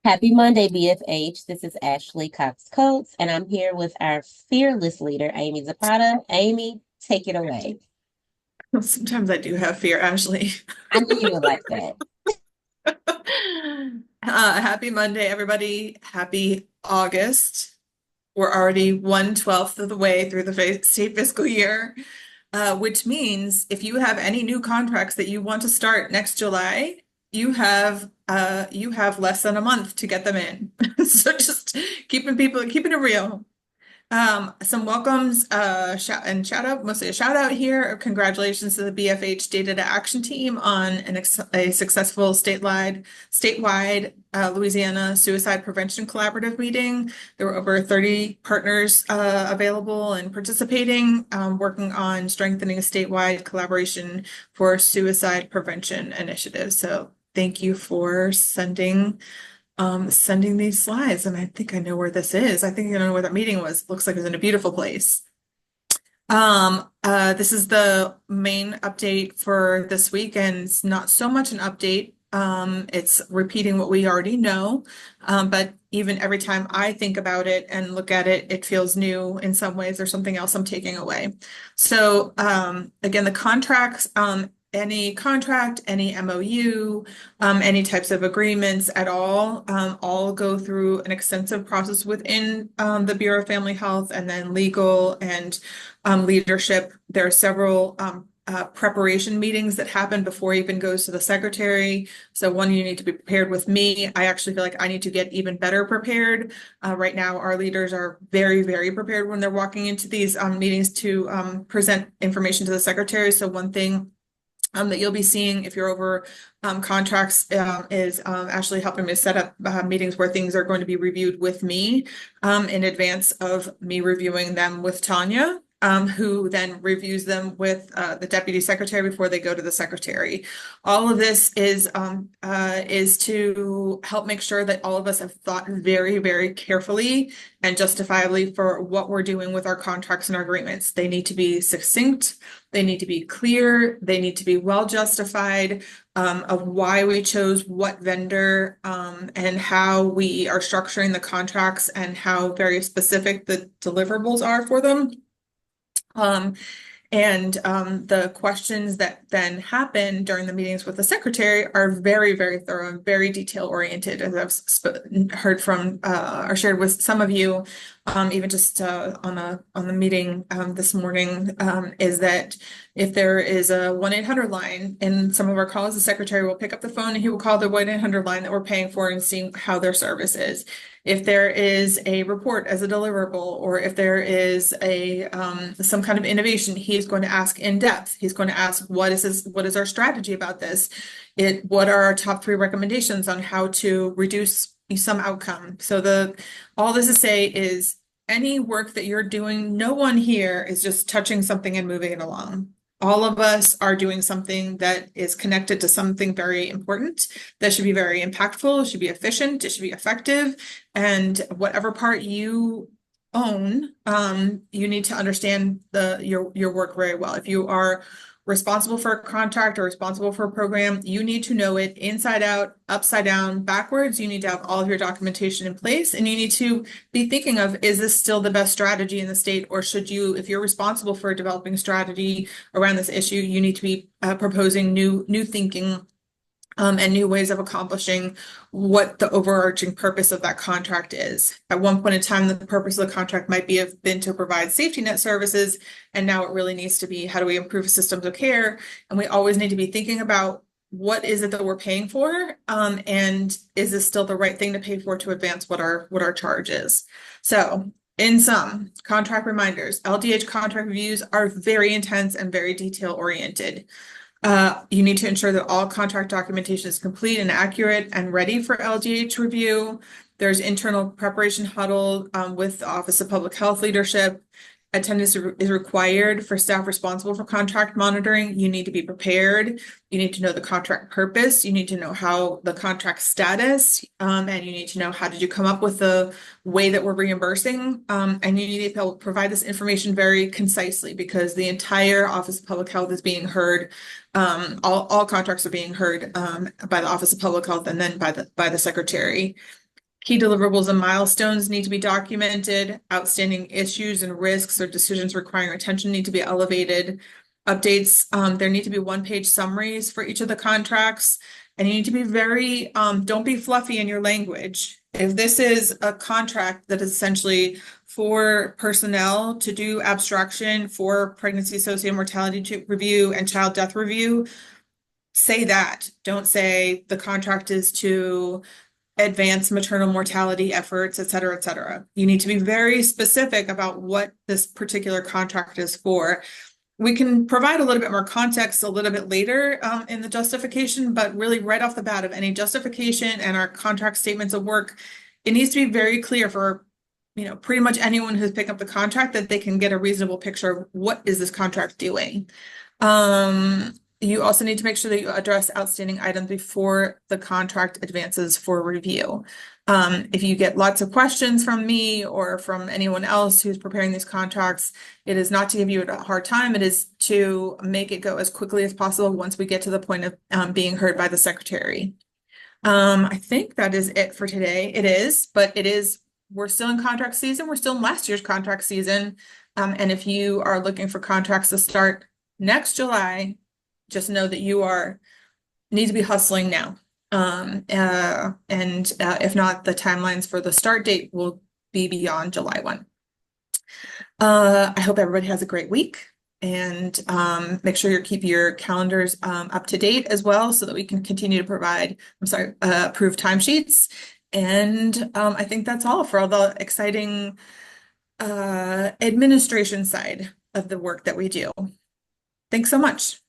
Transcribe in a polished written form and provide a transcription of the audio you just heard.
Happy Monday, BFH. This is Ashley Cox Coates, and I'm here with our fearless leader, Amy Zapata. Amy, take it away. Sometimes I do have fear, Ashley. I knew you would like that. Happy Monday, everybody. Happy August. We're already 1/12 of the way through the state fiscal year, which means if you have any new contracts that you want to start next July, you have less than a month to get them in. So just keeping it real. Some welcomes, shout out, mostly a shout out here. Congratulations to the BFH Data to Action Team on a successful statewide Louisiana Suicide Prevention Collaborative meeting. There were over 30 partners available and participating, working on strengthening a statewide collaboration for suicide prevention initiatives. So thank you for sending these slides, and I think I know where this is. I think I know where that meeting was. Looks like it was in a beautiful place. This is the main update for this week, and it's not so much an update. It's repeating what we already know, but even every time I think about it and look at it, it feels new in some ways. There's something else I'm taking away. So again, the contracts, any contract, any MOU, any types of agreements at all go through an extensive process within the Bureau of Family Health and then legal and leadership. There are several preparation meetings that happen before it even goes to the secretary. So one, you need to be prepared with me. I actually feel like I need to get even better prepared. Right now, our leaders are very, very prepared when they're walking into these meetings to present information to the secretary. So one thing that you'll be seeing if you're over contracts is actually helping me set up meetings where things are going to be reviewed with me in advance of me reviewing them with Tanya, who then reviews them with the deputy secretary before they go to the secretary. All of this is to help make sure that all of us have thought very, very carefully and justifiably for what we're doing with our contracts and our agreements. They need to be succinct. They need to be clear. They need to be well justified of why we chose what vendor and how we are structuring the contracts and how very specific the deliverables are for them. The questions that then happen during the meetings with the secretary are very, very thorough and very detail oriented, as I've heard from or shared with some of you, even just on the meeting this morning, is that if there is a 1-800 line in some of our calls, the secretary will pick up the phone and he will call the 1-800 line that we're paying for and seeing how their service is. If there is a report as a deliverable, or if there is some kind of innovation, he's going to ask in depth. He's going to ask, what is our strategy about this? What are our top 3 recommendations on how to reduce some outcome? So all this to say is any work that you're doing, no one here is just touching something and moving it along. All of us are doing something that is connected to something very important that should be very impactful, it should be efficient, it should be effective, and whatever part you own, you need to understand your work very well. If you are responsible for a contract or responsible for a program, you need to know it inside out, upside down, backwards. You need to have all of your documentation in place, and you need to be thinking of, is this still the best strategy in the state, or should you, if you're responsible for developing strategy around this issue, you need to be proposing new thinking and new ways of accomplishing what the overarching purpose of that contract is. At one point in time, the purpose of the contract might have been to provide safety net services, and now it really needs to be, how do we improve systems of care? And we always need to be thinking about, what is it that we're paying for? And is this still the right thing to pay for to advance what our charge is? So in sum, contract reminders, LDH contract reviews are very intense and very detail oriented. You need to ensure that all contract documentation is complete and accurate and ready for LDH review. There's internal preparation huddle with the Office of Public Health leadership. Attendance is required for staff responsible for contract monitoring. You need to be prepared. You need to know the contract purpose. You need to know how the contract status, and you need to know, how did you come up with the way that we're reimbursing? And you need to be able to provide this information very concisely, because the entire Office of Public Health is being heard. All contracts are being heard by the Office of Public Health and then by the Secretary. Key deliverables and milestones need to be documented. Outstanding issues and risks or decisions requiring attention need to be elevated. Updates, there need to be one-page summaries for each of the contracts. And you need to be very, don't be fluffy in your language. If this is a contract that is essentially for personnel to do abstraction for pregnancy associated mortality review and child death review, say that. Don't say the contract is to advance maternal mortality efforts, et cetera, et cetera. You need to be very specific about what this particular contract is for. We can provide a little bit more context a little bit later in the justification, but really right off the bat of any justification and our contract statements of work, it needs to be very clear for pretty much anyone who's picking up the contract that they can get a reasonable picture of what is this contract doing. You also need to make sure that you address outstanding items before the contract advances for review. If you get lots of questions from me or from anyone else who's preparing these contracts, it is not to give you a hard time. It is to make it go as quickly as possible once we get to the point of being heard by the secretary. I think that is it for today. It is, but we're still in contract season. We're still in last year's contract season. And if you are looking for contracts to start next July, just know that you need to be hustling now. If not, the timelines for the start date will be beyond July 1. I hope everybody has a great week, and make sure you keep your calendars up to date as well so that we can continue to provide, approved timesheets. And I think that's all for all the exciting administration side of the work that we do. Thanks so much.